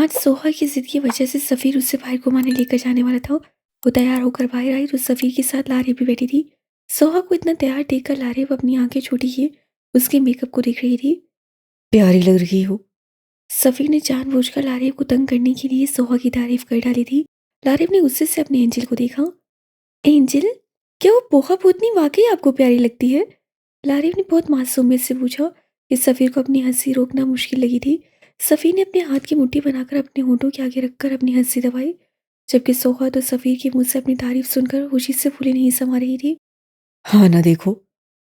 आज सोहा की जिद की वजह से सफ़ीर उससे बाहर घुमाने लेकर जाने वाला था। वो तैयार होकर बाहर आई तो सफ़ीर के साथ लारेब भी बैठी थी। सोहा को इतना तैयार देखकर लारेब अपनी आंखें छोटी किए उसके मेकअप को देख रही थी। प्यारी लग रही हो। सफ़ीर ने जानबूझकर लारेब को तंग करने के लिए सोहा की तारीफ कर डाली थी। लारेब ने गुस्से से अपने एंजल को देखा। एंजल, क्या वो पोहा भूतनी वाकई आपको प्यारी लगती है? लारेब ने बहुत मासूमियत से पूछा कि सफ़ीर को अपनी हंसी रोकना मुश्किल लगी थी। सफ़ीर ने अपने हाथ की मुट्ठी बनाकर अपने होठों के आगे रखकर अपनी हंसी दबाई, जबकि सोहा तो सफ़ीर के मुंह से अपनी तारीफ सुनकर खुशी से फूले नहीं समा रही थी। हाँ ना, देखो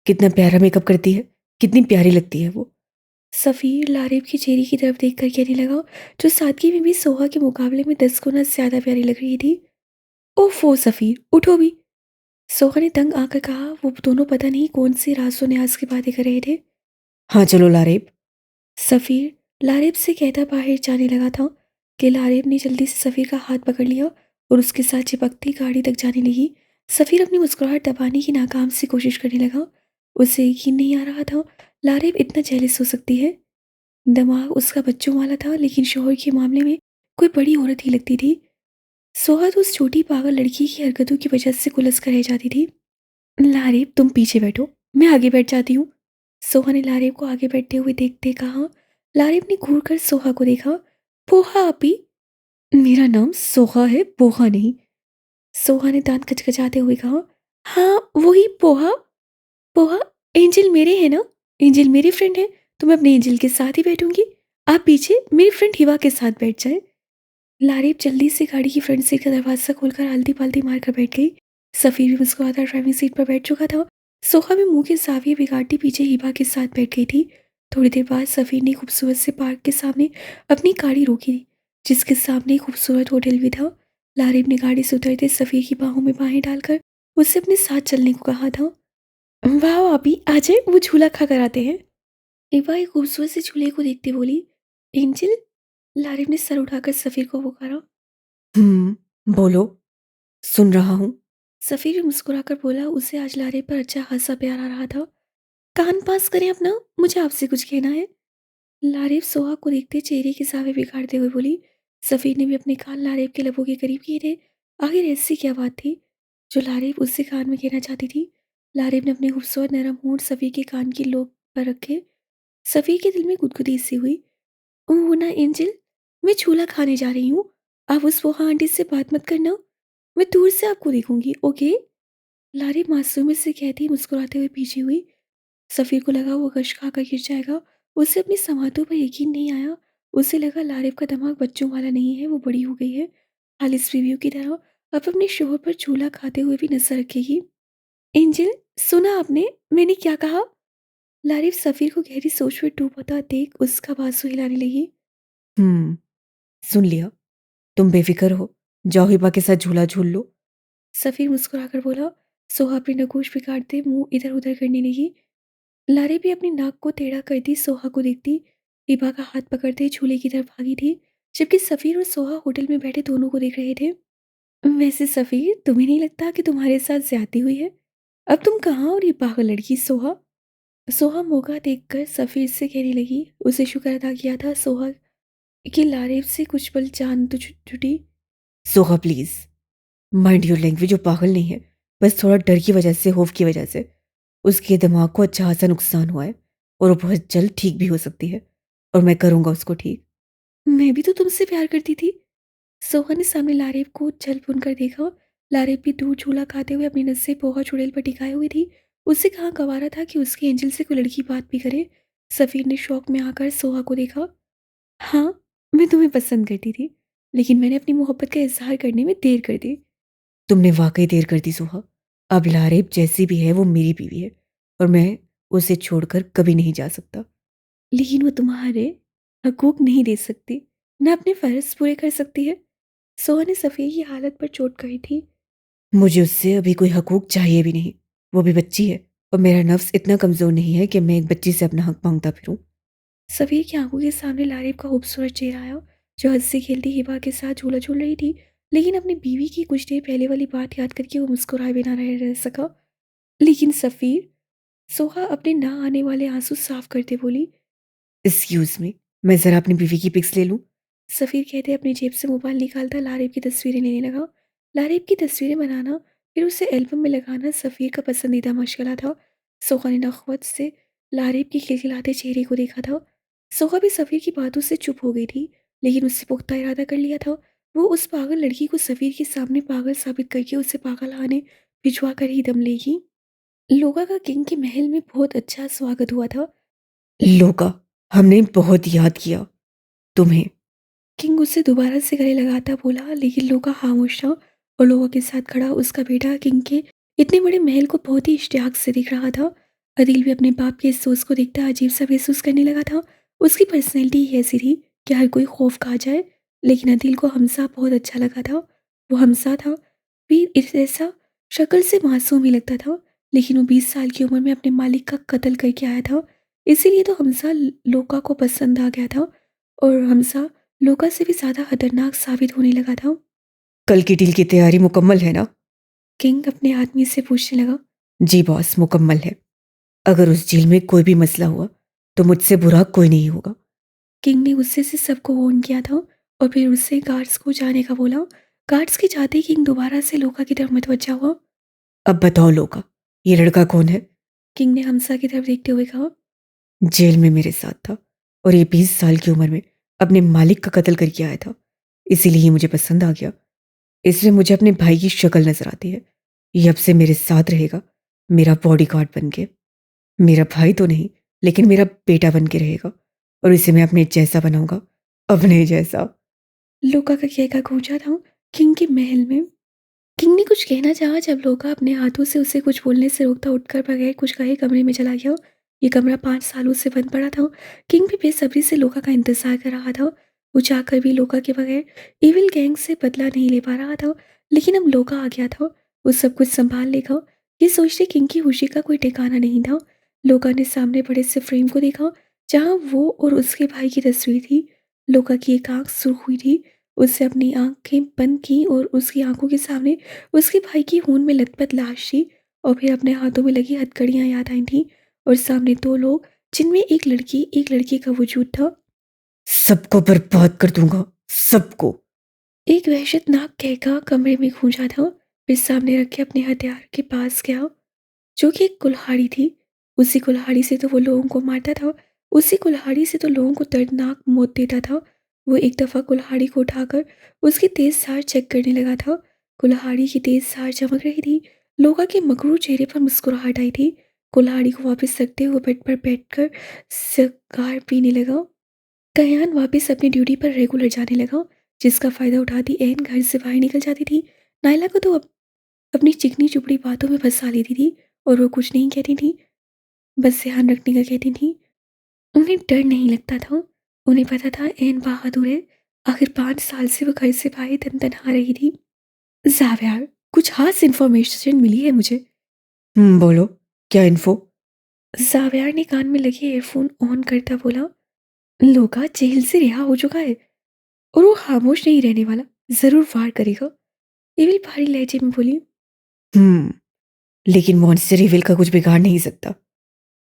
कितना प्यारा मेकअप करती है, कितनी प्यारी लगती है वो। सफ़ीर लारेब की चेहरे की तरफ देखकर कहने लगा, जो सादगी में भी सोहा के मुकाबले में 10 गुना ज्यादा प्यारी लग रही थी। ओफो सफ़ीर, उठो भी। सोहा ने तंग आकर कहा। वो दोनों पता नहीं कौन सी राज़ो न्याज़ की बातें कर रहे थे। हाँ चलो लारेब। सफ़ीर लारेब से कहता बाहर जाने लगा था कि लारेब ने जल्दी से सफ़ीर का हाथ पकड़ लिया और उसके साथ चिपकती गाड़ी तक जाने लगी। सफ़ीर अपनी मुस्कुराहट दबाने की नाकाम सी कोशिश करने लगा। उसे यकीन नहीं आ रहा था लारेब इतना जेलस हो सकती है। दिमाग उसका बच्चों वाला था, लेकिन शौहर के मामले में कोई बड़ी औरत ही लगती थी। सोहा तो उस छोटी पागल लड़की की हरकतों की वजह से कुलस कर रह जाती थी। लारेब तुम पीछे बैठो, मैं आगे बैठ जाती हूँ। सोहा ने लारेब को आगे बैठते हुए देखते कहा। लारेब ने घूर कर सोहा को देखा। पोहा आपी? मेरा नाम सोहा है, पोहा नहीं। सोहा ने दांत कचकचाते हुए कहा। हाँ वही पोहा। पोहा, एंजल मेरे है ना? एंजल मेरी फ्रेंड है, तो मैं अपने एंजल के साथ ही बैठूंगी। आप पीछे मेरी फ्रेंड हिवा के साथ बैठ जाए। लारेब जल्दी से गाड़ी की फ्रंट सीट का दरवाजा खोलकर आलती पालती मारकर बैठ गई। सफ़ीर भी मुस्कुराता ड्राइविंग सीट पर बैठ चुका था। सोहा भी मुंह के जाविये बिगाड़ती पीछे हिबा के साथ बैठ गई थी। थोड़ी देर बाद सफ़ीर ने खूबसूरत से पार्क के सामने अपनी गाड़ी रोकी, जिसके सामने एक खूबसूरत होटल भी था। लारेब ने गाड़ी से उतरते सफ़ीर की बाहों में बाहें डालकर उससे अपने साथ चलने को कहा था। वाह अभी आ जाए, वो झूला खा कर आते हैं। हिबा एक खूबसूरत से झूले को देखते बोली। एंजल, लारेब ने सर उठाकर सफ़ीर को पुकारा। बोलो, सुन रहा हूँ। सफ़ीर मुस्कुराकर बोला। उसे आज लारे पर अच्छा खासा प्यार आ रहा था। कान पास करें अपना, मुझे आपसे कुछ कहना है। लारेब सोहा को देखते चेहरे के सावे बिगाड़ते हुए बोली। सफ़ीर ने भी अपने कान लारेब के लबों के करीब किए थे। आखिर ऐसी क्या बात थी जो लारेब उससे कान में कहना चाहती थी? लारेब ने अपने खूबसूरत नरम होंठ सफ़ीर के कान की लोब पर रखे। सफ़ीर के दिल में गुदगुदी सी हुई। ओह ना एंजल, मैं छोला खाने जा रही हूँ। आप उस पोहा आंटी से बात मत करना, मैं दूर से आपको देखूंगी, ओके? लारी मासूमियत से कहती मुस्कुराते हुए पीछे हुई। सफ़ीर को लगा वो गश खाकर गिर जाएगा। उसे अपनी समातों पर यकीन नहीं आया। उसे लगा लारिब का दिमाग बच्चों वाला नहीं है, वो बड़ी हो गई है। खालिस बीवियों की तरह अब अपने शोहर पर चूल्हा खाते हुए भी नजर रखेगी। एंजल, सुना आपने मैंने क्या कहा? लारिब सफ़ीर को गहरी सोच में डूबता देख उसका बाजू हिलाने लगी। हम्म, सुन लिया। तुम बेफिक्र हो, जाओ हिबा के साथ झूला झूल लो। सफ़ीर मुस्कुराकर बोला। सोहा अपनी नगोश बिगाड़ते मुंह इधर उधर करने लगी। लारे भी अपनी नाक को टेढ़ा करती सोहा को देखती। हिबा का हाथ पकड़ते झूले की तरफ भागी थी, जबकि सफ़ीर और सोहा होटल में बैठे दोनों को देख रहे थे। वैसे सफ़ीर, तुम्हें नहीं लगता कि तुम्हारे साथ ज्यादती हुई है? अब तुम कहाँ और ये पागल लड़की सोहा? सोहा मौका देखकर सफ़ीर से कहने लगी। उसे शुक्र अदा किया था सोहा कि लारेब से कुछ पल जान तो छुटी। Soha please mind your language. वो पागल नहीं है, बस थोड़ा डर की वजह से, खौफ की वजह से उसके दिमाग को अच्छा खासा नुकसान हुआ है और वो बहुत जल्द ठीक भी हो सकती है, और मैं करूंगा उसको ठीक। मैं भी तो तुमसे प्यार करती थी। सोहा ने सामने लारेब को जल भुन कर देखा। लारेब भी दूर झूला खाते हुए अपनी नसें पोहा चुड़ैल पर टिकाए हुई थी। उसे कहाँ गवारा था कि उसके एंजल से कोई लड़की बात भी करे। सफ़ीर ने शौक में आकर सोहा को देखा। हाँ, मैं तुम्हें पसंद करती थी, लेकिन मैंने अपनी मोहब्बत का इजहार करने में देर कर दी। तुमने वाकई देर कर दी सोहा। अब लारेब जैसी भी है वो मेरी बीवी है, और मैं उसे छोड़कर कभी नहीं जा सकता। लेकिन वो तुम्हारे हकूक नहीं दे सकती, न अपने फर्ज पूरे कर सकती है। सोहा ने सफ़ी की हालत पर चोट कही थी। मुझे उससे अभी कोई हकूक चाहिए भी नहीं। वो भी बच्ची है, और मेरा नफ्स इतना कमज़ोर नहीं है कि मैं एक बच्ची से अपना हक मांगता फिरूं। सफ़ीर की आंखों के सामने लारेब का खूबसूरत चेहरा आया, जो हंसी खेलती हिबा के साथ झूला झूल रही थी। लेकिन अपनी बीवी की कुछ देर पहले वाली बात याद करके वो मुस्कुराए बिना रह सका। लेकिन सफ़ीर, सोहा अपने ना आने वाले आंसू साफ करते बोली। एक्सक्यूज मी, मैं ज़रा अपनी बीवी की पिक्स ले लूं। सफ़ीर कहते अपनी जेब से मोबाइल निकालता लारेब की तस्वीरें लेने लगा। लारेब की तस्वीरें बनाना, फिर उसे एल्बम में लगाना सफ़ीर का पसंदीदा मशगला था। सोहा ने नख़वत से लारेब के खिलखिलाते चेहरे को देखा था। सोहा भी सफ़ीर की बातों से चुप हो गई थी, लेकिन उससे पुख्ता इरादा कर लिया था। वो उस पागल लड़की को सफ़ीर के सामने पागल साबित करके उसे पागलखाने भिजवा कर ही दम लेगी। लोगा का किंग के महल में बहुत अच्छा स्वागत हुआ था। लोका, हमने बहुत याद किया तुम्हें। किंग उससे दोबारा से गले लगाता बोला, लेकिन लोगा खामोश था और लोगों के साथ खड़ा उसका बेटा किंग के इतने बड़े महल को बहुत ही इश्तियाक से देख रहा था। अदिल भी अपने बाप के इस सोच को देखता अजीब सा महसूस करने लगा था। उसकी पर्सनैलिटी ही ऐसी थी कि हर कोई खौफ खा जाए, लेकिन अदिल को हमसा बहुत अच्छा लगा था। वो हमसा था भी ऐसा शक्ल से मासूम ही लगता था, लेकिन वो 20 साल की उम्र में अपने मालिक का कत्ल करके आया था। इसीलिए तो हमसा लोका को पसंद आ गया था, और हमसा लोका से भी ज़्यादा खतरनाक साबित होने लगा था। कल की डील की तैयारी मुकम्मल है ना? किंग अपने आदमी से पूछने लगा। जी बॉस, मुकम्मल है। अगर उस झील में कोई भी मसला हुआ तो मुझसे बुरा कोई नहीं होगा। किंग ने गुस्से से सबको वार्न किया था और फिर उससे गार्ड्स को जाने का बोला। गार्ड्स के जाते ही किंग दोबारा से लोका की तरफ मतवज्जा हुआ। अब बताओ लोका, ये लड़का कौन है? किंग ने हमसा की तरफ देखते हुए कहा। जेल में मेरे साथ था और ये 20 साल की उम्र में अपने मालिक का कत्ल करके आया था। इसीलिए ये मुझे पसंद आ गया। इसमें मुझे अपने भाई की शक्ल नजर आती है। ये अब से मेरे साथ रहेगा, मेरा बॉडीगार्ड बन के। मेरा भाई तो नहीं, लेकिन मेरा बेटा बन के रहेगा, और इसे मैं अपने जैसा बनाऊंगा, अपने जैसा। लोका का कहका गूंजा था किंग के महल में। किंग ने कुछ कहना चाहा जब लोका अपने हाथों से उसे कुछ बोलने से रोकता उठकर बगैर कुछ कहे कमरे में चला गया। ये कमरा 5 सालों से बंद पड़ा था। किंग भी बेसब्री से लोका का इंतजार कर रहा था। वो चाहकर भी लोका के बगैर इविल गैंग से बदला नहीं ले पा रहा था, लेकिन अब लोका आ गया था। वो सब कुछ संभाल लेगा, ये सोचते किंग की खुशी का कोई ठिकाना नहीं था। लोका ने सामने बड़े से फ्रेम को देखा जहाँ वो और उसके भाई की तस्वीर थी। लोका की एक आंख सुर्ख हुई थी। उससे अपनी आंखें बंद की और उसकी आंखों के सामने उसके भाई की खून में लथपथ लाश थी। और फिर अपने हाथों में लगी हथकड़ियां याद आई थी, और सामने दो लोग जिनमें एक लड़की का वजूद था। सबको बर्बाद कर दूंगा, सबको। एक वहशतनाक कहका कमरे में गूंजा था। फिर सामने रखे अपने हथियार के पास गया, जो कि एक कुल्हाड़ी थी। उसी कुल्हाड़ी से तो वो लोगों को मारता था, उसी कुल्हाड़ी से तो लोगों को दर्दनाक मौत देता था। वो एक दफ़ा कुल्हाड़ी को उठाकर उसकी तेज धार चेक करने लगा था। कुल्हाड़ी की तेज धार चमक रही थी। लोगा के मकरूर चेहरे पर मुस्कुराहट आई थी। कुल्हाड़ी को वापस रखते हुए बेड पर बैठकर सिगार पीने लगा। कयान वापस अपनी ड्यूटी पर रेगुलर जाने लगा, जिसका फ़ायदा उठाती एन घर से बाहर निकल जाती थी। नायला को तो अपनी चिकनी चुपड़ी बातों में फंसा लेती थी, और वो कुछ नहीं कहती थी, बस ध्यान रखने का कहती थी। उन्हें डर नहीं लगता था। उन्हें पता था एन बहादुर है। आखिर 5 साल से वो घर से बाहर तनतनहा रही थी। जावियार, कुछ खास इन्फॉर्मेशन मिली है मुझे। बोलो, क्या इन्फो? जावियार ने कान में लगे ईयरफोन ऑन करता बोला। लोका जेल से रिहा हो चुका है और वो खामोश नहीं रहने वाला, जरूर वार करेगा। एविल भारी लहजे में बोली। हम्म लेकिन मॉन्स्टर इविल का कुछ बिगाड़ नहीं सकता।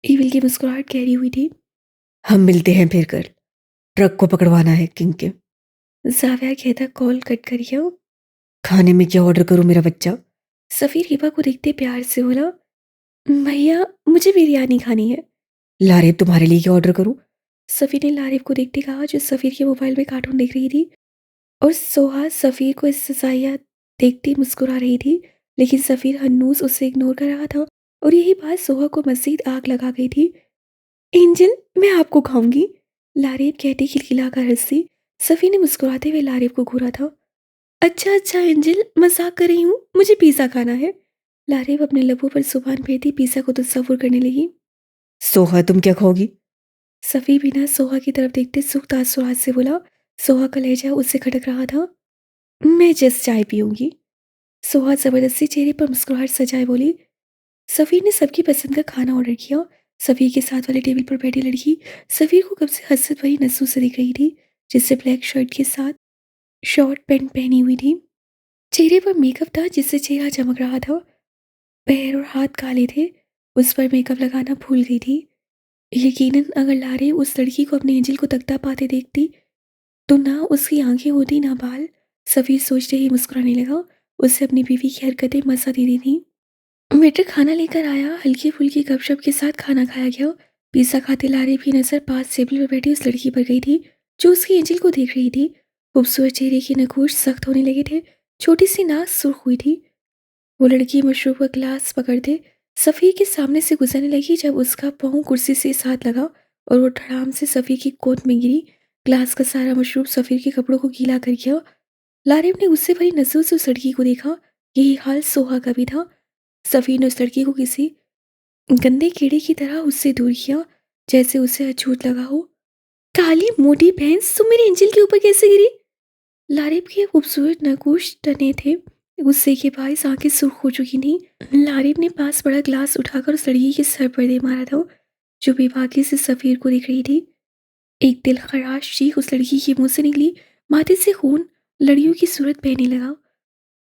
एविल की मुस्कुराहट गहरी हुई थी। हम मिलते हैं फिर कल। ट्रक को पकड़वाना है किंग के। जावियार कहता कॉल कट करिए। खाने में क्या ऑर्डर करूं मेरा बच्चा? सफ़ीर हिबा को देखते प्यार से बोला, भैया मुझे बिरयानी खानी है। लारे, तुम्हारे लिए क्या ऑर्डर करूं? सफ़ीर ने लारिब को देखते कहा, जो सफ़ीर के मोबाइल में कार्टून देख रही थी। और सोहा सफ़ीर को सजाया देखती मुस्कुरा रही थी, लेकिन सफ़ीर हन्नूस उसे इग्नोर कर रहा था। और यही बात सोहा को मज़ीद आग लगा गई थी। एंजल, मैं आपको खाऊंगी, लारिब कहती खिलखिलाकर हंसी। सफ़ी ने मुस्कुराते हुए लारिब को घूरा था। अच्छा अच्छा एंजल, मजाक कर रही हूँ, मुझे पिज़्ज़ा खाना है। लारिब अपने लबों पर जुबान फेरती पिज़्ज़ा को तस्वुर करने लगी। सोहा, तुम क्या खाओगी? सफ़ी बिना सोहा की तरफ देखते सूख तासुरात से बोला। सोहा का लहजा उससे खटक रहा था। मैं जस्ट चाय पीऊंगी। सोहा जबरदस्ती चेहरे पर मुस्कुराहट सजाए बोली। सफ़ीर ने सबकी पसंद का खाना ऑर्डर किया। सफ़ीर के साथ वाले टेबल पर बैठी लड़की सफ़ीर को कब से हसरत भरी नजरों से दिख रही थी, जिससे ब्लैक शर्ट के साथ शॉर्ट पैंट पहनी हुई थी। चेहरे पर मेकअप था जिससे चेहरा चमक रहा था। पैर और हाथ काले थे। उस पर मेकअप लगाना भूल गई थी। यकीनन अगर लारे उस लड़की को अपने एंजल को तकता पाते देखती तो ना उसकी आंखें होती ना बाल। सफ़ीर सोचते ही मुस्कुराने लगा। उसे अपनी बीवी की हरकतें मज़ा दे रही थीं। वेटर खाना लेकर आया। हल्की-फुल्की गपशप के साथ खाना खाया गया। पिज़्ज़ा खाते लारी की नज़र पास टेबल पर बैठी उस लड़की पर गई थी, जो उसकी एंजिल को देख रही थी। खूबसूरत चेहरे के नखूश सख्त होने लगे थे। छोटी-सी नाक सुर्ख हुई थी। वो लड़की मशरूब का ग्लास पकड़ते सफ़ी के सामने से गुजरने लगी जब उसका पाँव कुर्सी से साथ लगा और वो धड़ाम से सफ़ी की गोद में गिरी। ग्लास का सारा मशरूब सफ़ी के कपड़ों को गीला कर गया। लारिब ने गुस्से भरी नज़रों से उस लड़की को देखा। यही हाल सोहा का भी था। सफ़ी ने उस लड़की को किसी गंदे कीड़े की तरह उससे दूर किया, जैसे उसे अछूत लगा हो। काली मोटी भैंस, तुम मेरे एंजिल के ऊपर कैसे गिरी? लारिब के खूबसूरत नकुश तने थे। गुस्से के बायस आंखें सुर्ख हो चुकी थीं। लारिब ने पास बड़ा ग्लास उठाकर उस लड़की के सर पर दे मारा था, जो बेबाकी से सफ़ीर को देख रही थी। एक दिल खराश चीख उस लड़की के मुंह से निकली। माथे से खून लड़ियों की सूरत बहने लगा।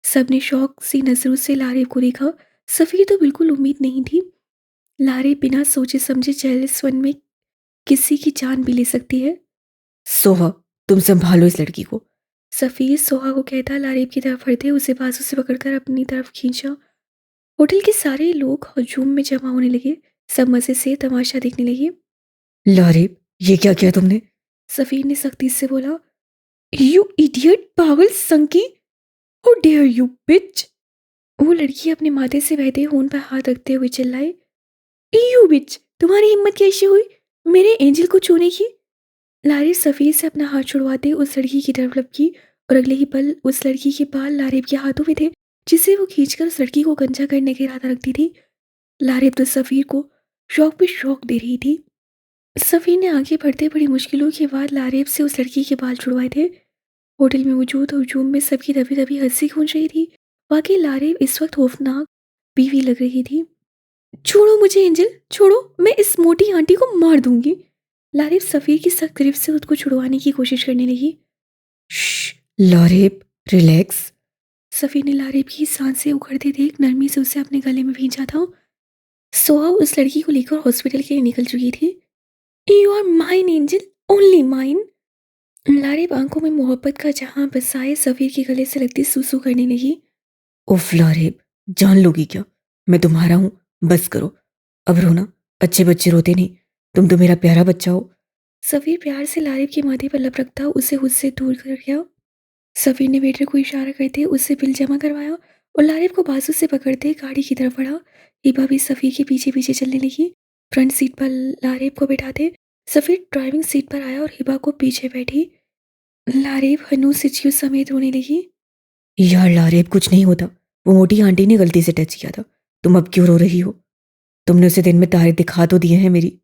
सबने शौक सी नजरों से लारिब को देखा। सफ़ीर तो बिल्कुल उम्मीद नहीं थी। लारिब बिना सोचे समझे जेलस वन में किसी की जान भी ले सकती है। सोहा, तुम संभालो इस लड़की को। सफ़ीर सोहा को कहता लारिब की तरफ बढ़ते उसे बाजू से पकड़कर अपनी तरफ खींचा। होटल के सारे लोग हजूम में जमा होने लगे। सब मज़े से तमाशा देखने लगे। लारिब, ये क्या किया तुमने? सफ़ीर ने सख्ती से बोला, यू इडियट, पागल संकी, हाउ डेयर यू बिच। वो लड़की अपने माथे से बहते खून पर हाथ रखते हुए चिल्लाई, यू बिच, तुम्हारी हिम्मत कैसे हुई मेरे एंजल को छूने की? लारिब सफ़ीर से अपना हाथ छुड़वाते उस लड़की की तरफ लपकी और अगले ही पल उस लड़की के बाल लारिब के हाथों में थे, जिसे वो खींचकर उस लड़की को गंजा करने का इरादा रखती थी। लारिब तो सफ़ीर को शौक पे शौक दे रही थी। सफ़ीर ने आगे बढ़ते बड़ी मुश्किलों के बाद लारिब से उस लड़की के बाल छुड़वाए थे। होटल में मौजूद हजूम में सबकी दबी दबी हंसी गूंज रही थी। वाकई लारिब इस वक्त खौफनाक बीवी लग रही थी। छोड़ो मुझे एंजल, छोड़ो, मैं इस मोटी आंटी को मार दूंगी। लारिब सफ़ीर की सख्त गिरफ्त से खुद को छुड़वाने की कोशिश करने लगी। श्श, लारिब, रिलैक्स। सफ़ीर ने लारिब की सांसें उखड़ते देख नरमी से उसे अपने गले में भींचा था। सोहा उस लड़की को लेकर हॉस्पिटल के लिए निकल चुकी थी। You are mine angel, only mine. Laraib आंखों में मोहब्बत का जहां बसाए सफ़ीर के गले से लगती सूसू करने लगी। उफ लारिब, जान लोगी क्या? मैं तुम्हारा हूं, बस करो। अब रोना, अच्छे बच्चे रोते नहीं। तुम तो मेरा प्यारा बच्चा हो। सफ़ीर प्यार से लारिब के माथे पर लप रखता उसे खुद से दूर कर गया। सफ़ीर ने वेटर को इशारा करते उससे बिल जमा करवाया और लारिब को बाजू से पकड़ते गाड़ी की तरफ बढ़ा। हिबा भी सफ़ीर के पीछे पीछे चलने लगी। फ्रंट सीट पर लारिब को बैठाते सफ़ीर ड्राइविंग सीट पर आया और हिबा को पीछे बैठी। लारिब हनू सिचियों समेत रोने लगी। यार लारिब, कुछ नहीं होता। वो मोटी आंटी ने गलती से टच किया था। तुम अब क्यों रो रही हो? तुमने उसे दिन में तारे दिखा तो दिए हैं मेरी।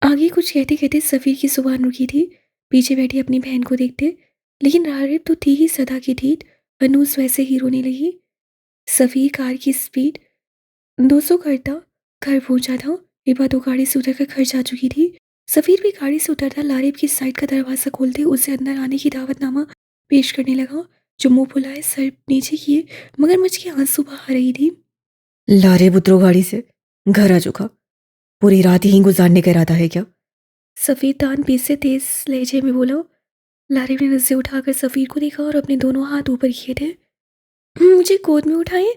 आगे कुछ कहते कहते सफ़ीर की जुबान रुकी थी। पीछे बैठी अपनी बहन को देखते, लेकिन लारिब तो थी ही सदा की ठीक। हनूस वैसे ही रोने लगी। सफ़ीर कार की स्पीड 200 करता घर पहुंचा था। हिबा तो गाड़ी से उतरकर घर जा चुकी थी। सफ़ीर भी गाड़ी से उतरता लारिब की साइड का दरवाज़ा खोलते उसे अंदर आने की दावतनामा पेश करने लगा, जो मुंह फुलाए सर नीचे किए मगरमच्छ के आंसू बहा रही थी। लारिब, उतरो गाड़ी से। घर आ चुका। पूरी रात यहीं गुजारने का इरादा है क्या? सफ़ीर तान पीस से तेज लहजे में बोला। लारिब ने नज़रें उठाकर सफ़ीर को देखा और अपने दोनों हाथ ऊपर किए थे। मुझे गोद में उठाएं,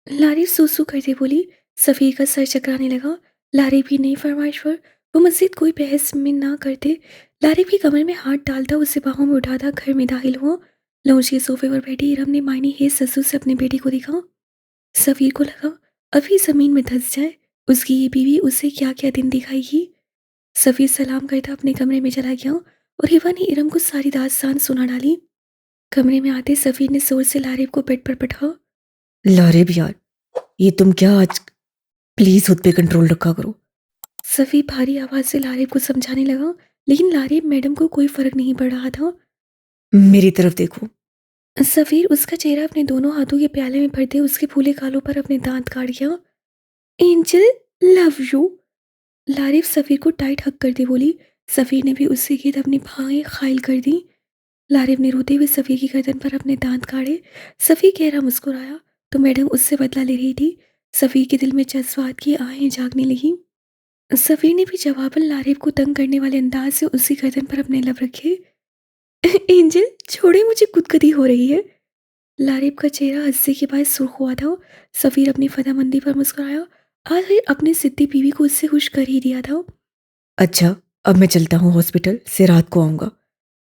लारिब सूसू करते बोली। सफ़ीर का सर चकराने लगा। लारिब की नई फरमाइश पर वो मज़ीद कोई बहस में ना करते लारिब की कमर में हाथ डालता उसे बाहों में उठाता घर में दाखिल हुआ। लॉन्च के सोफे पर बैठी इरम ने मायने हे ससुर से अपने बेटे को देखा। सफ़ीर को लगा अभी ज़मीन में धंस जाए, उसकी ये बीवी उसे क्या क्या दिन दिखाएगी। सफ़ीर सलाम करता अपने कमरे में चला गया और हिबा ने इरम को सारी दास्तान सुना डाली। कमरे में आते सफ़ीर ने जोर से लारिब को बेड पर पटका। लारिब यार, ये तुम क्या आज? प्लीज खुद पे कंट्रोल रखा करो। सफ़ी भारी आवाज़ से लारिब को समझाने लगा, लेकिन लारिब मैडम को कोई फ़र्क नहीं पड़ रहा था। मेरी तरफ देखो। सफ़ीर उसका चेहरा अपने दोनों हाथों के प्याले में भरते उसके फूले गालों पर अपने दांत काट गया। Angel, love you. Laraib Safeer को टाइट हक करती बोली। सफ़ीर ने भी उससे गिर्द अपनी बाहें खाइल कर दी। लारिब ने रोते हुए सफ़ीर की गर्दन पर अपने दांत काढ़े। सफ़ीर गहरा मुस्कुराया तो मैडम उससे बदला ले रही थी। सफ़ीर के दिल में जज्बात की आहें जागने लगी। सफ़ीर ने भी जवाबन लारिब को तंग करने वाले अंदाज से उसकी गर्दन पर अपने लब रखे। एंजल छोड़े, मुझे गुदगुदी हो रही है। लारिब का चेहरा हंसने के बाद सुर्ख हुआ था। सफ़ीर अपनी फदामंदी पर मुस्कुराया। आखिर अपनी सिद्दी बीवी को उससे खुश कर ही दिया था। अच्छा, अब मैं चलता हूँ हॉस्पिटल से, रात को आऊँगा।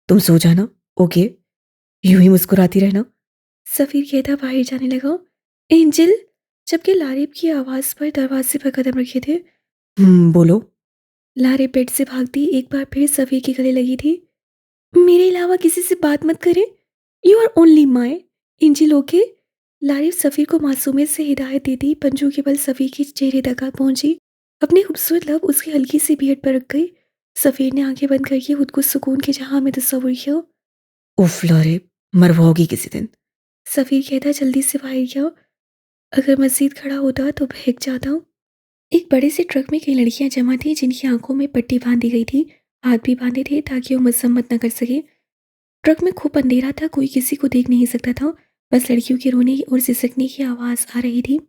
तुम सो जाना, ओके? यूँ ही मुस्कुराती रहना। सफ़ीर कहता बाहर जाने लगा। एंजल, जबकि लारिब की आवाज़ पर दरवाजे पर कदम रखे थे। बोलो। लारिब बेड से भागती एक बार फिर सफ़ीर के गले लगी थी। मेरे अलावा किसी से बात मत करें। You are only my angel, okay? Laraib Safeer को मासूमियत से हिदायत देती पंजों के बल सफ़ीर के चेहरे तक आ पहुंची। अपने खूबसूरत लब उसकी हल्की सी बीहट पर रख गई। सफ़ीर ने आंखें बंद करके खुद को सुकून के जहां में तस्वुर किया। उफ लारे, मरवाओगी किसी दिन। सफ़ीर कहता जल्दी से बाहर गया। अगर मस्जिद खड़ा होता तो बहक जाता। एक बड़े से ट्रक में कई लड़कियां जमा थी जिनकी आंखों में पट्टी बांधी गई थी। हाथ भी बांधे थे ताकि वो मजम्मत न कर सके। ट्रक में खूब अंधेरा था, कोई किसी को देख नहीं सकता था। बस लड़कियों के रोने और सिसकने की आवाज़ आ रही थी।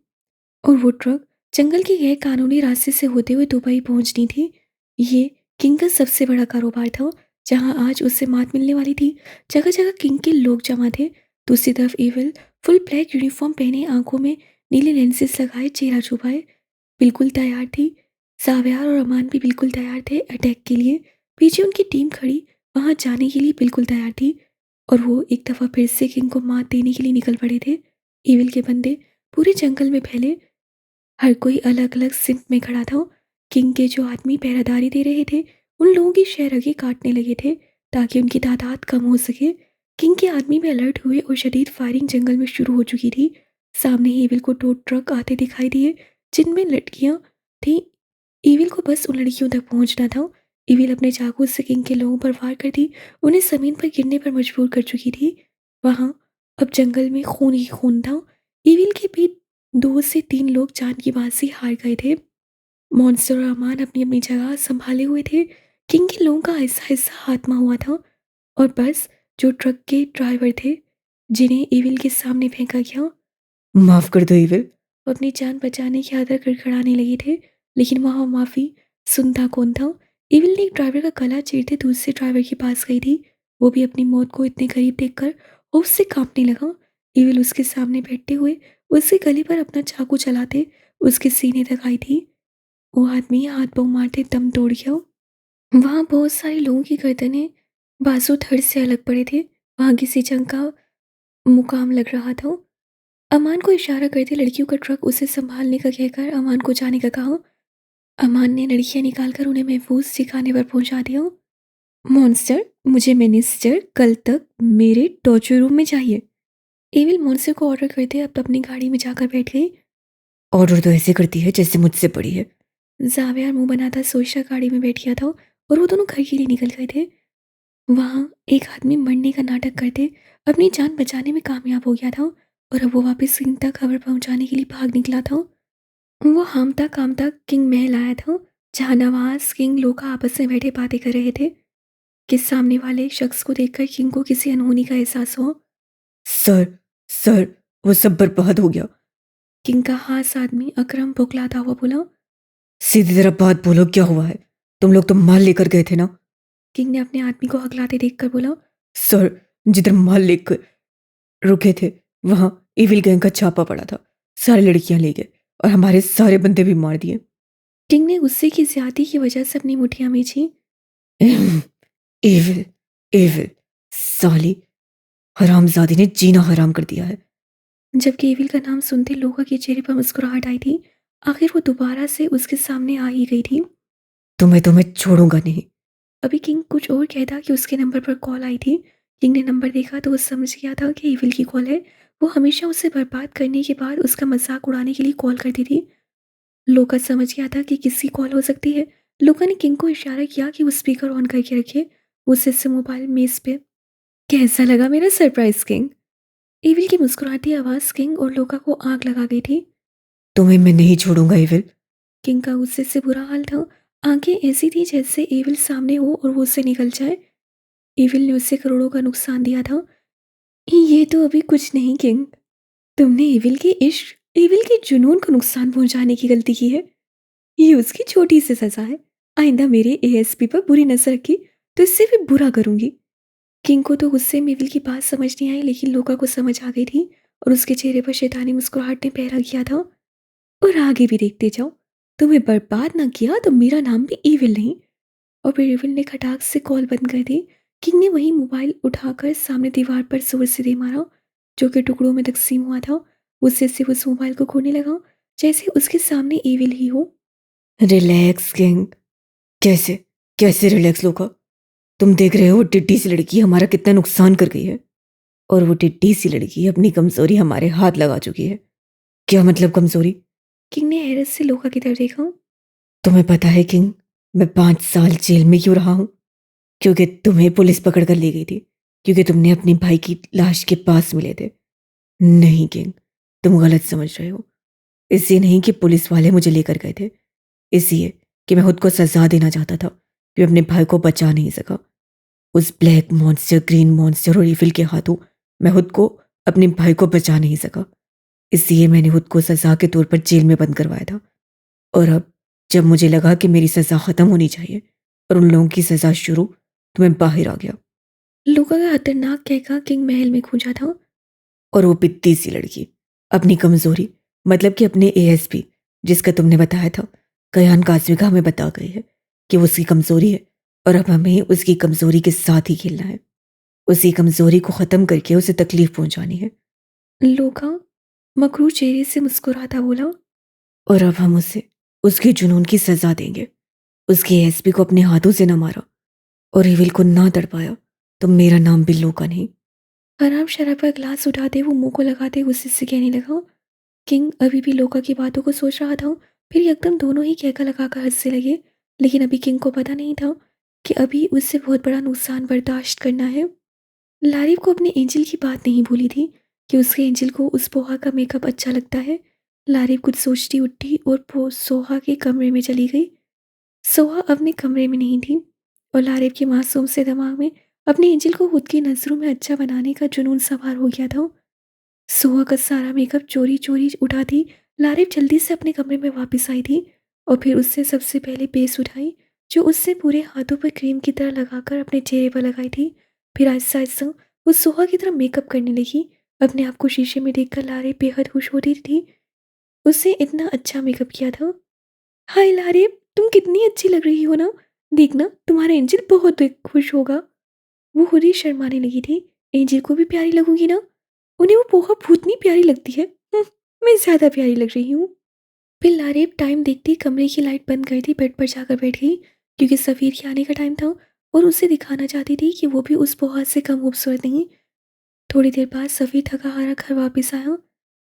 और वो ट्रक जंगल के गैर कानूनी रास्ते से होते हुए दुबई पहुंचनी थी। ये किंग का सबसे बड़ा कारोबार था, जहां आज उससे मात मिलने वाली थी। जगह जगह किंग के लोग जमा थे। दूसरी तरफ एविल फुल ब्लैक यूनिफॉर्म पहने, आंखों में नीले लेंसेज लगाए, चेहरा छुपाए, बिल्कुल तैयार थी। साव्यार और अमान भी बिल्कुल तैयार थे अटैक के लिए। पीछे उनकी टीम खड़ी वहां जाने के लिए बिल्कुल तैयार थी। और वो एक दफ़ा फिर से किंग को मात देने के लिए निकल पड़े थे। एविल के बंदे पूरे जंगल में फैले, हर कोई अलग अलग सिम्त में खड़ा था। किंग के जो आदमी पहरादारी दे रहे थे उन लोगों की शहरगे काटने लगे थे ताकि उनकी तादाद कम हो सके। किंग के आदमी भी अलर्ट हुए और शदीद फायरिंग जंगल में शुरू हो चुकी थी। सामने ही एविल को 2 ट्रक आते दिखाई दिए जिनमें लड़कियां थीं। एविल को बस उन लड़कियों तक पहुंचना था। एविल अपने चाकू से किंग के लोगों पर वार करती उन्हें जमीन पर गिरने पर मजबूर कर चुकी थी। वहां अब जंगल में खून ही खून था। एविल के भी 2 से 3 लोग जान की बाजी हार गए थे। मॉन्स्टर और अमान अपनी अपनी जगह संभाले हुए थे। किंग के लोगों का ऐसा ऐसा हाथमा हुआ था। और बस जो ट्रक के ड्राइवर थे जिन्हें एविल के सामने फेंका गया, माफ कर दो इविल। वो अपनी जान बचाने की आदर गड़गड़ाने लगे थे। लेकिन वहाँ माफ़ी सुनता कौन था। एविल ने एक ड्राइवर का गला चीरते दूसरे ड्राइवर के पास गई थी। वो भी अपनी मौत को इतने करीब देखकर उससे कांपने लगा। एविल उसके सामने बैठते हुए उसके गले पर अपना चाकू चलाते उसके सीने तक आई थी। वो आदमी हाथ पाँव मारते दम तोड़ गया। वहाँ बहुत सारे लोगों की गर्दनें बाजू धड़ से अलग पड़े थे। वहाँ किसी जंग का मुकाम लग रहा था। अमान को इशारा करते लड़कियों का ट्रक उसे संभालने का कहकर अमान को जाने का कहा। अमान ने लड़कियां निकालकर उन्हें महफूज ठिकाने पर पहुंचा दिया। मॉन्स्टर, मुझे मिनिस्टर कल तक मेरे टॉर्चर रूम में चाहिए। एविल मॉन्स्टर को ऑर्डर करते अब अपनी गाड़ी में जाकर बैठ गई। ऑर्डर तो ऐसे करती है जैसे मुझसे बड़ी है। जावियार मुंह बनाता सोचता गाड़ी में बैठ गया था और वो दोनों घर के लिए निकल गए थे। वहाँ एक आदमी मरने का नाटक करते अपनी जान बचाने में कामयाब हो गया था और अब वो वापस किंग तक खबर पहुंचाने के लिए भाग निकला था। वो हामता कामता किंग महल आया था, जहाँ नवाज किंग लोका आपस में बैठे बातें कर रहे थे कि सामने वाले शख्स को देखकर किंग को किसी अनहोनी का एहसास हुआ। सर, सर, वो सब बर्बाद हो गया। किंग का खास आदमी अकरम बौखलाता हुआ बोला। सीधी तरह बात बोलो, क्या हुआ है? तुम लोग तो माल लेकर गए थे ना? किंग ने अपने आदमी को हकलाते देखकर बोला। सर, जिधर माल लेकर रुके थे वहां इविल गैंग का छापा पड़ा था। सारी लड़कियां ले गए और हमारे सारे बंदे भी मार दिए। किंग ने गुस्से की ज्यादती की वजह से अपनी मुठियां मींची। एविल, एविल, साली हरामजादी ने जीना हराम कर दिया है। जबकि एविल का नाम सुनते लोगों के चेहरे पर मुस्कुराहट आई थी। आखिर वो दोबारा से उसके सामने आ ही गई थी। तुम्हें छोड़ूंगा नहीं। अभी किंग कुछ और कहता कि उसके नंबर पर कॉल आई थी। किंग ने नंबर देखा तो वो समझ गया था कि एविल की कॉल है। वो हमेशा उसे बर्बाद करने के बाद उसका मजाक उड़ाने के लिए कॉल करती थी। लोका समझ गया था कि किसकी कॉल हो सकती है। लोका ने किंग को इशारा किया कि वो स्पीकर ऑन करके रखे। उससे से मोबाइल मेज पे। कैसा लगा मेरा सरप्राइज किंग? एविल की मुस्कुराती आवाज किंग और लोका को आग लगा गई थी। तुम्हें मैं नहीं छोड़ूंगा एविल। किंग का गुस्से से बुरा हाल था। आंखें ऐसी थी जैसे एविल सामने हो और वो उससे निकल जाए। एविल ने उसे करोड़ों का नुकसान दिया था। ये तो अभी कुछ नहीं किंग। तुमने एविल के इश्क, एविल के जुनून को नुकसान पहुंचाने की गलती की है। ये उसकी छोटी सी सजा है। आइंदा मेरे एएसपी पर बुरी नजर रखी तो इससे भी बुरा करूंगी। किंग को तो गुस्से में विल की बात समझ नहीं आई, लेकिन लोका को समझ आ गई थी और उसके चेहरे पर शैतानी मुस्कुराहट ने पहरा किया था। और आगे भी देखते जाओ, तुम्हें बर्बाद ना किया तो मेरा नाम भी ईविल नहीं। और फिर ईविल ने खटाक से कॉल बंद कर दी। किंग ने वही मोबाइल उठाकर सामने दीवार पर जोर से दे मारा, जो कि टुकड़ों में तकसीम हुआ था। उससे से उस मोबाइल को खोने लगा जैसे उसके सामने ईविल ही हो। Relax king. कैसे कैसे रिलैक्स लोका? तुम देख रहे हो वो टिड्डी सी लड़की हमारा कितना नुकसान कर गई है, और वो टिड्डी सी लड़की अपनी कमजोरी हमारे हाथ लगा चुकी है। क्या मतलब कमजोरी? किंग ने हैरत से लोका की तरफ देखा। तुम्हें पता है किंग, मैं 5 साल जेल में क्यों रहा हूं? क्योंकि तुम्हें पुलिस पकड़ कर ले गई थी, क्योंकि तुमने अपनी भाई की लाश के पास मिले थे। नहीं किंग, तुम गलत समझ रहे हो। इसलिए नहीं कि पुलिस वाले मुझे लेकर गए थे, इसलिए कि मैं खुद को सजा देना चाहता था कि मैं अपने भाई को बचा नहीं सका। उस ब्लैक मॉन्स्टर, ग्रीन मॉन्स्टर और ईविल के हाथों मैं खुद को, अपने भाई को बचा नहीं सका। इसलिए मैंने खुद को सजा के तौर पर जेल में बंद करवाया था। और अब जब मुझे लगा कि मेरी सजा खत्म होनी चाहिए और उन लोगों की सजा शुरू, तो मैं बाहर आ गया। लोका का खतरनाक कहका किंग महल में गूंजा था। और वो पित्ती सी लड़की अपनी कमजोरी, मतलब कि अपने एएसपी, जिसका तुमने बताया था, कयान काजमी का हमें बता गई है कि वो उसकी कमजोरी है, और अब हमें उसकी कमजोरी के साथ ही खेलना है। उसी कमजोरी को खत्म करके उसे तकलीफ पहुंचानी है। लोका मकरूर चेहरे से मुस्कुराता बोला। और अब हम उसे उसके जुनून की सजा देंगे। उसके एएसपी को अपने हाथों से न मारा और इविल को ना तड़पाया तो मेरा नाम भी लोका नहीं। हराम शराब का गिलास उठाते वो मुंह को लगाते गुस्से से कहने लगा। किंग अभी भी लोका की बातों को सोच रहा था, फिर एकदम दोनों ही कहका लगाकर हंसने लगे। लेकिन अभी किंग को पता नहीं था कि अभी उससे बहुत बड़ा नुकसान बर्दाश्त करना है। लारिब को अपने एंजल की बात नहीं भूली थी कि उसके एंजल को उस पोहा का मेकअप अच्छा लगता है। लारिब कुछ सोचती उठी और सोहा के कमरे में चली गई। सोहा अपने कमरे में नहीं थी और लारिब के मासूम से दिमाग में अपने एंजल को खुद की नज़रों में अच्छा बनाने का जुनून सवार हो गया था। सोहा का सारा मेकअप चोरी चोरी उठाती लारिब जल्दी से अपने कमरे में वापस आई थी और फिर उससे सबसे पहले बेस उठाई, जो उससे पूरे हाथों पर क्रीम की तरह लगाकर अपने चेहरे पर लगाई थी। फिर आहिस्ता आहिस्ता वो सोहा की तरह मेकअप करने लगी। अपने आप को शीशे में देखकर लारिब बेहद खुश हो रही थी। उसने इतना अच्छा मेकअप किया था। हाय लारिब, तुम कितनी अच्छी लग रही हो ना। देखना तुम्हारा एंजल बहुत खुश होगा। वो खुद ही शर्माने लगी थी। एंजल को भी प्यारी लगूंगी ना। उन्हें वो पोहा भूतनी प्यारी लगती है। मैं ज़्यादा प्यारी लग रही हूँ। फिर लारेब टाइम देखती कमरे की लाइट बंद कर दी, बेड पर जाकर बैठ गई, क्योंकि सफ़ीर के आने का टाइम था और उसे दिखाना चाहती थी कि वो भी उस पोहा से कम खूबसूरत नहीं। थोड़ी देर बाद सफ़ीर थका हारा घर वापस आया।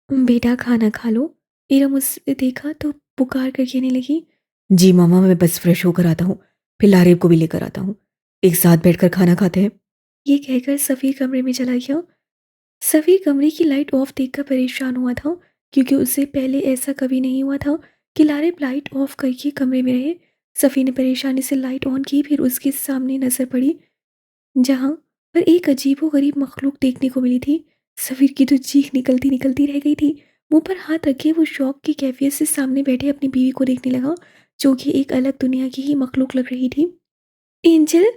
बेटा खाना खा लो। इरम उसे देखा तो पुकार कर कहने लगी। जी मामा, मैं बस फ्रेश होकर आता हूँ, फिर लारेब को भी लेकर आता हूँ। एक साथ बैठकर खाना खाते हैं। ये कहकर सफ़ीर कमरे में चला गया। सफ़ीर कमरे की लाइट ऑफ देखकर परेशान हुआ था, क्योंकि उससे पहले ऐसा कभी नहीं हुआ था कि लारेब लाइट ऑफ करके कमरे में रहे। सफ़ीर ने परेशानी से लाइट ऑन की, फिर उसके सामने नज़र पड़ी जहाँ पर एक अजीबोगरीब मखलूक देखने को मिली थी। सफ़ीर की तो चीख निकलती निकलती रह गई थी। मुंह पर हाथ रखे वो शौक की कैफियत से सामने बैठे अपनी बीवी को देखने लगा, जो कि एक अलग दुनिया की ही मखलूक लग रही थी। एंजल!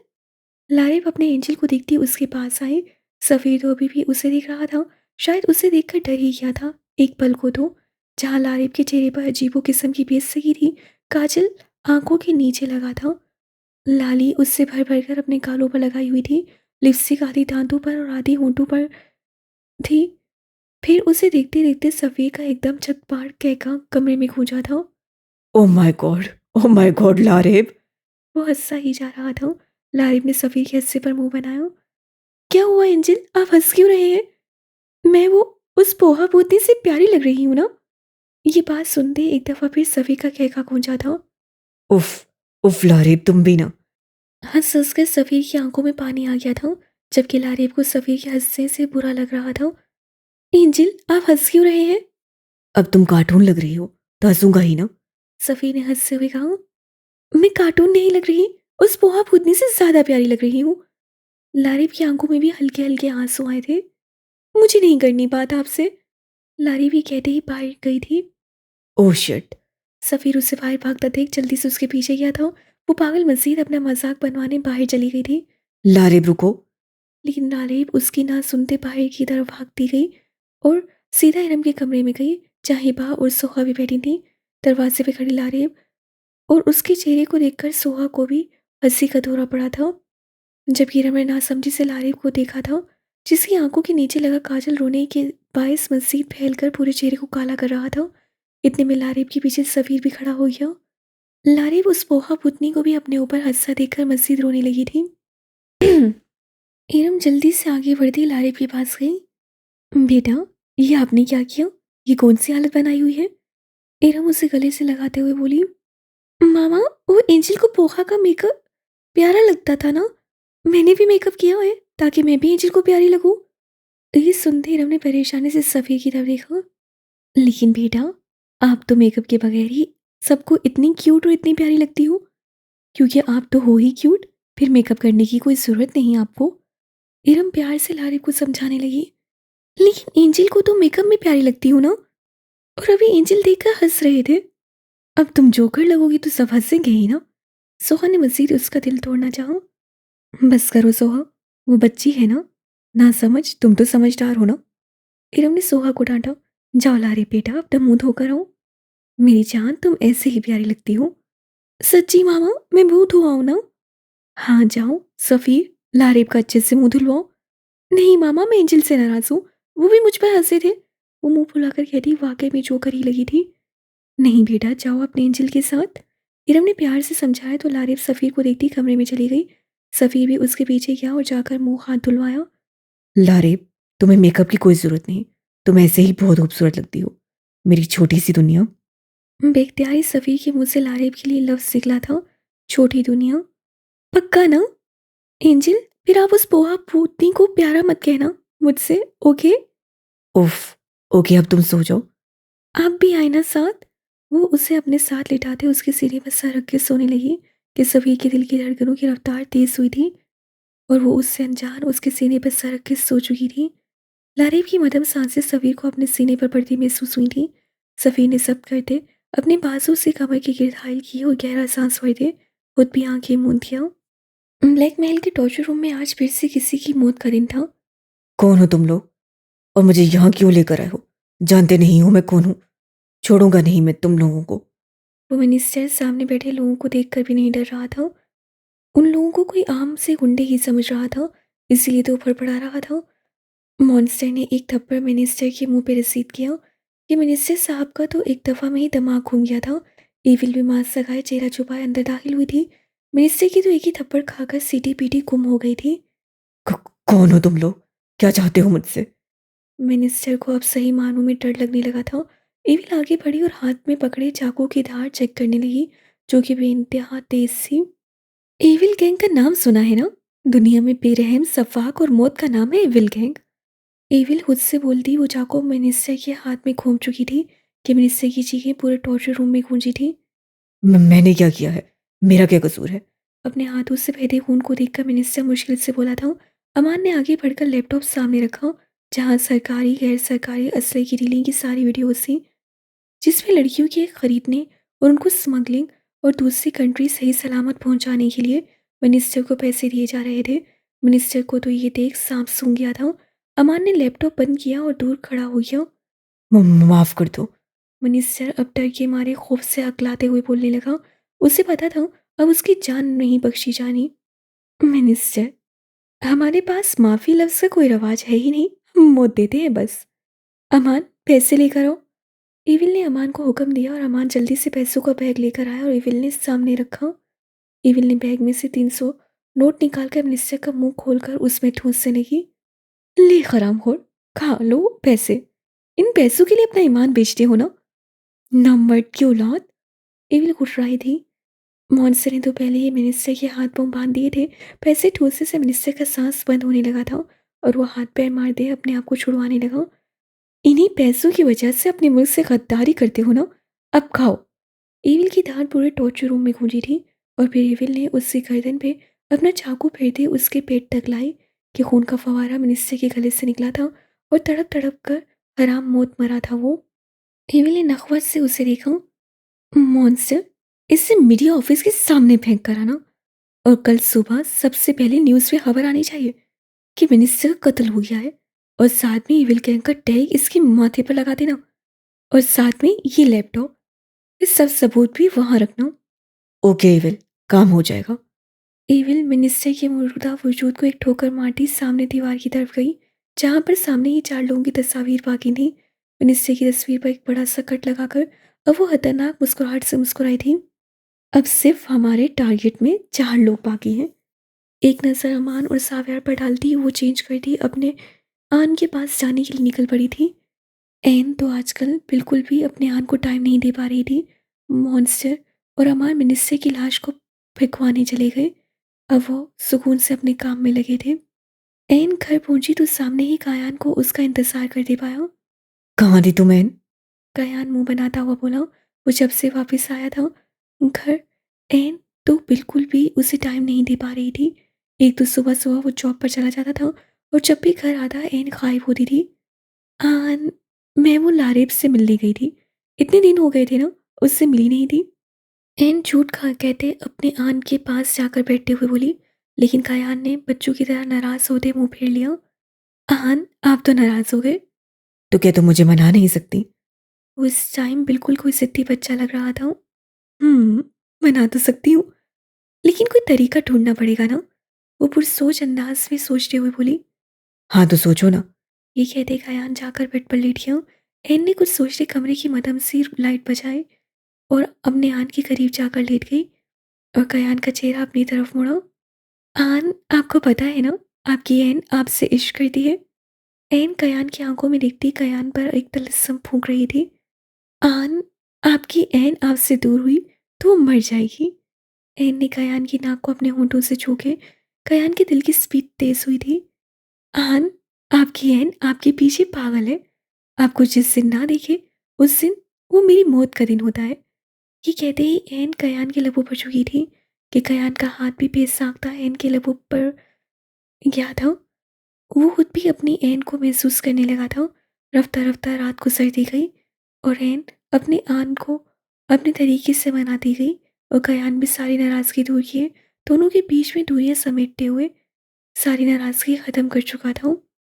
लारिब अपने एंजल को देखती उसके पास आई। सफ़ीर तो अभी भी उसे देख रहा था, शायद उसे देखकर डर ही गया था एक पल को तो। जहाँ लारिब के चेहरे पर अजीबो किस्म की बेइज्जती थी, काजल आंखों के नीचे लगा था, लाली उससे भर भर कर अपने गालों पर लगाई हुई थी, लिपस्टिक आधी दांतों पर और आधी होंठों पर थी। फिर उसे देखते देखते सफ़ीर का एकदम चटपाट कहका कमरे में गूंजा था। Oh my God, oh my God Lareb! वो हंसा ही जा रहा था। लारिब ने सफ़ीर के हिस्से पर मुंह बनाया। क्या हुआ एंजल, आप हंस क्यों रहे हैं? मैं वो उस पोहा पोती से प्यारी लग रही हूँ ना। ये बात सुनते एक दफ़ा फिर सफ़ी का कहका गूंजा था। उफ, उफ लारेब, तुम भी ना। हंस हंस कर सफ़ीर की आंखों में पानी आ गया था, जबकि लारेब को सफ़ीर के हंसने से बुरा लग रहा था। एंजल, आप हंस क्यों रहे हैं? अब तुम कार्टून लग रही हो, तो हंसूंगा ही ना। सफ़ीर ने हंसते हुए कहा। मैं कार्टून नहीं लग रही, उस पोहा भूतनी से ज़्यादा प्यारी लग रही हूँ। लारेब की आंखों में भी हल्के हल्के आंसू आए थे। मुझे नहीं करनी बात आपसे। लारेब ये कहते ही बाहर गई थी। Oh shit! सफ़ीर उसे बाहर भागता देख जल्दी से उसके पीछे गया था। वो पागल मजीद अपना मजाक बनवाने बाहर चली गई थी। लारेब रुको। लेकिन लारेब उसकी ना सुनते बाहर की तरफ भागती गई और सीधा इरम के कमरे में गई, जहाँ हिबा और सोहा भी बैठी थी। दरवाजे पे खड़ी लारेब और उसके चेहरे को देखकर सोहा को भी हंसी का दौरा पड़ा था। जब इरम ने नासमझी से लारेब को देखा था, जिसकी आंखों के नीचे लगा काजल रोने के बायस मजीद फैलकर पूरे चेहरे को काला कर रहा था, इतने में लारेब के पीछे सफीर भी खड़ा हो गया। लारेब उस पोहा पुतनी को भी अपने ऊपर हंसा देखकर मजीद रोने लगी थी। इरम जल्दी से आगे बढ़ती लारेब के पास गई। बेटा, ये आपने क्या किया? ये कौन सी हालत बनाई हुई है? इरम उसे गले से लगाते हुए बोली। मामा, वो एंजल को पोहा का मेकअप प्यारा लगता था ना, मैंने भी मेकअप किया है ताकि मैं भी एंजल को प्यारी लगूं। ये सुनते इरम ने परेशानी से सफ़ी की तरफ देखा। लेकिन बेटा, आप तो मेकअप के बगैर ही सबको इतनी क्यूट और इतनी प्यारी लगती हो, क्योंकि आप तो हो ही क्यूट, फिर मेकअप करने की कोई ज़रूरत नहीं आपको। इरम प्यार से लारी को समझाने लगी। लेकिन एंजल को तो मेकअप में प्यारी लगती हूँ ना, और अभी एंजल देखकर हंस रहे थे। अब तुम जोकर लगोगी तो सब हंसेंगे ही ना। सोहा ने मजीद उसका दिल तोड़ना चाहा। बस करो सोहा, वो बच्ची है ना समझ, तुम तो समझदार हो ना। इरम ने सोहा को डांटा। जाओ लारे बेटा, अपना मुंह धोकर आओ। मेरी जान, तुम ऐसे ही प्यारी लगती हो। सच्ची मामा, मैं मुंह धोआऊं ना? हाँ जाओ। सफ़ीर, लारेब का अच्छे से मुंह धुलवाओ। नहीं मामा, मैं एंजल से नाराज हूँ, वो भी मुझ पर हंसे थे। वो मुंह फुलाकर कहती, वाकई में जोकर ही लगी थी। नहीं बेटा, जाओ अपने एंजल के साथ। इरम ने प्यार से समझाया तो लारेब सफ़ीर को देखती कमरे में चली गई। सफ़ीर भी उसके पीछे गया और जाकर मुंह हाथ धुलवाया। लारेब, तुम्हें मेकअप की कोई ज़रूरत नहीं। तुम ऐसे ही बहुत खूबसूरत लगती हो, मेरी छोटी सी दुनिया। बेख्तियारी सफ़ीर के मुंह से लारेब के लिए लफ्ज़ निकला था, छोटी दुनिया। पक्का ना एंजल? फिर आप उस पोहा भूतनी को प्यारा मत कहना मुझसे, ओके? उफ, ओके, अब तुम सो जाओ। आप भी आए ना साथ। वो उसे अपने साथ लिटाते उसके सीने पर सर रख के सोने लगी कि सफ़ीर के दिल की धड़कनों की रफ्तार तेज हुई थी और वो उससे अनजान उसके सीने पर सर रख के सो चुकी थी। लारेब की मदम सांसें सफ़ीर को अपने सीने पर पड़ती महसूस हुई थी। सफ़ीर ने सब करते अपने बाजू से कमर की गिर्द हाइल की और गहरा सांस भरते खुद भी आंखें मूंद दिया। ब्लैक महल के टॉर्चर रूम में आज फिर से किसी की मौत का दिन था। कौन हो तुम लोग, और मुझे यहाँ क्यों लेकर आए हो? जानते नहीं हो मैं कौन हूँ? छोड़ूंगा नहीं मैं तुम लोगों को। वो मिनिस्टर सामने बैठे लोगों को देखकर भी नहीं डर रहा था। उन लोगों को कोई आम से गुंडे ही समझ रहा था, इसीलिए तो फड़फड़ा रहा था। मॉन्स्टर ने एक थप्पड़ मिनिस्टर के मुंह पे रसीद किया कि मिनिस्टर साहब का तो एक दफ़ा में ही दिमाग घूम गया था। एविल भी मास्क लगाए चेहरा छुपाए अंदर दाखिल हुई थी। मिनिस्टर की तो एक ही थप्पड़ खाकर सीटी पीटी गुम हो गई थी। कौन हो तुम लोग? क्या चाहते हो मुझसे? मिनिस्टर को अब सही मानों में डर लगने लगा था। एविल आगे बढ़ी और हाथ में पकड़े चाकू की धार चेक करने लगी, जो कि बेइंतहा तेज थी। एविल गैंग का नाम सुना है ना? दुनिया में बेरहम, सफाक और मौत का नाम है एविल गैंग। एविल खुद से बोलती वो चाकू मिनिस्टर के हाथ में घूम चुकी थी कि मिनिस्टर की चीखें पूरे टॉर्चर रूम में गूंजी थी। मैंने क्या किया है? मेरा क्या कसूर है? अपने हाथों से बहते खून को देखकर मिनिस्टर मुश्किल से बोला था। अमान ने आगे बढ़कर लैपटॉप सामने रखा, जहाँ सरकारी गैर सरकारी असले की डीलिंग की सारी वीडियोस थी, जिसमें लड़कियों के खरीदने और उनको स्मगलिंग और दूसरी कंट्री सही सलामत पहुंचाने के लिए मिनिस्टर को पैसे दिए जा रहे थे। मिनिस्टर को तो ये देख सांप सूंघ गया था। अमान ने लैपटॉप बंद किया और दूर खड़ा हो गया। माफ कर दो। मिनिस्टर अब डर के मारे खौफ से अकलाते हुए बोलने लगा। उसे पता था अब उसकी जान नहीं बख्शी जानी। मिनिस्टर, हमारे पास माफी लफ्ज का कोई रवाज है ही नहीं, हम मौत देते हैं बस। अमान, पैसे लेकर आओ। एविल ने अमान को हुक्म दिया और अमान जल्दी से पैसों का बैग लेकर आया और एविल ने सामने रखा। एविल ने बैग में से 300 नोट निकालकर मिनिस्टर का मुंह खोलकर उसमें ठूंसने लगी। ले हरामखोर, खा लो पैसे। इन पैसों के लिए अपना ईमान बेचते हो ना? नमर्द की औलाद। एविल घुट रही थी। मॉन्स्टर ने तो पहले ही मिनिस्टर के हाथ पांव बांध दिए थे। पैसे ठूसने से मिनिस्टर का सांस बंद होने लगा था और वो हाथ पैर मार दे अपने आप को छुड़वाने लगा। इन्हीं पैसों की वजह से अपने मुल्क से गद्दारी करते हो ना, अब खाओ। एविल की धार पूरे टॉर्चर रूम में गूंजी थी और फिर एविल ने उसकी गर्दन पे अपना चाकू फेरते उसके पेट तक लाई कि खून का फवारा मिनिस्टर के गले से निकला था और तड़प तड़प कर हराम मौत मरा था वो। एविल ने नखवत से उसे देखा। मॉन्स्टर, इसे मीडिया ऑफिस के सामने फेंक कर आना और कल सुबह सबसे पहले न्यूज़ में खबर आनी चाहिए। कि मिनिस्टर का कत्ल हो गया है और साथ में इविल गैंग का टैग इसके माथे पर लगा देना और साथ में ये लैपटॉप, ये सब सबूत भी वहां रखना। ओके एविल, काम हो जाएगा। एविल मिनिस्टर के मुर्दा वजूद को एक ठोकर मारती सामने दीवार की तरफ गई, जहां पर सामने ही 4 लोगों की तस्वीर बाकी थी। मिनिस्टर की तस्वीर पर एक बड़ा सा कट लगाकर अब वो खतरनाक मुस्कुराहट से मुस्कुराई थी। अब सिर्फ हमारे टारगेट में 4 लोग बाकी हैं। एक नज़र अमान और साव्यार पर डालती वो चेंज कर दी, अपने आन के पास जाने के लिए निकल पड़ी थी। एन तो आजकल बिल्कुल भी अपने आन को टाइम नहीं दे पा रही थी। मॉन्स्टर और अमान मिनिस्टर की लाश को फेंकवाने चले गए। अब वो सुकून से अपने काम में लगे थे। एन घर पहुंची तो सामने ही कायान को उसका इंतजार करते पाया। कहाँ थी तुम एन? कायान मुंह बनाता हुआ बोला, वो जब से वापस आया था घर। एन तो बिल्कुल भी उसे टाइम नहीं दे पा रही थी। एक तो सुबह सुबह वो जॉब पर चला जाता था और जब भी घर आता एन गायब होती थी। आन, मैं वो लारेब से मिलने गई थी। इतने दिन हो गए थे ना, उससे मिली नहीं थी। एन झूठ खा कहते अपने आन के पास जाकर बैठते हुए बोली, लेकिन कायान ने बच्चों की तरह नाराज होते मुंह फेर लिया। आन, आप तो नाराज हो गए। तो क्या तुम मुझे मना नहीं सकती? उस टाइम बिल्कुल कोई जिद्दी बच्चा लग रहा था। मना तो सकती हूँ, लेकिन कोई तरीका ढूंढना पड़ेगा ना। वो पुरसोच अंदाज में सोचते हुए बोली। हाँ तो सोचो ना। ये कहते कायान जाकर बेड पर लेट गया। एन ने कुछ सोचते कमरे की मदम से लाइट बजाए और अपने आन के करीब जाकर लेट गई और कयान का चेहरा अपनी तरफ मुड़ा। आन, आपको पता है ना, आपकी एन आपसे इश्क करती है। एन कयान की आंखों में देखती कयान पर एक तलस्सम फूंक रही थी। आन, आपकी एन आपसे दूर हुई तो वो मर जाएगी। एन ने कयान की नाक को अपने होंठों से छू के कयान के दिल की स्पीड तेज हुई थी। आन, आपकी एन आपके पीछे पागल है। आपको जिस दिन ना देखे उस दिन वो मेरी मौत का दिन होता है। ये कहते ही एन कयान के लबों पर झुकी थी कि कयान का हाथ भी बेसाख्ता एन के लबों पर गया था। वो खुद भी अपनी एन को महसूस करने लगा था। रफ्ता रफ्ता रात गुजरती गई और एन अपने आन को अपने तरीके से मनाती गई और कयान भी सारी नाराज़गी दूर किए दोनों के बीच में दूरियां समेटते हुए सारी नाराज़गी ख़त्म कर चुका था।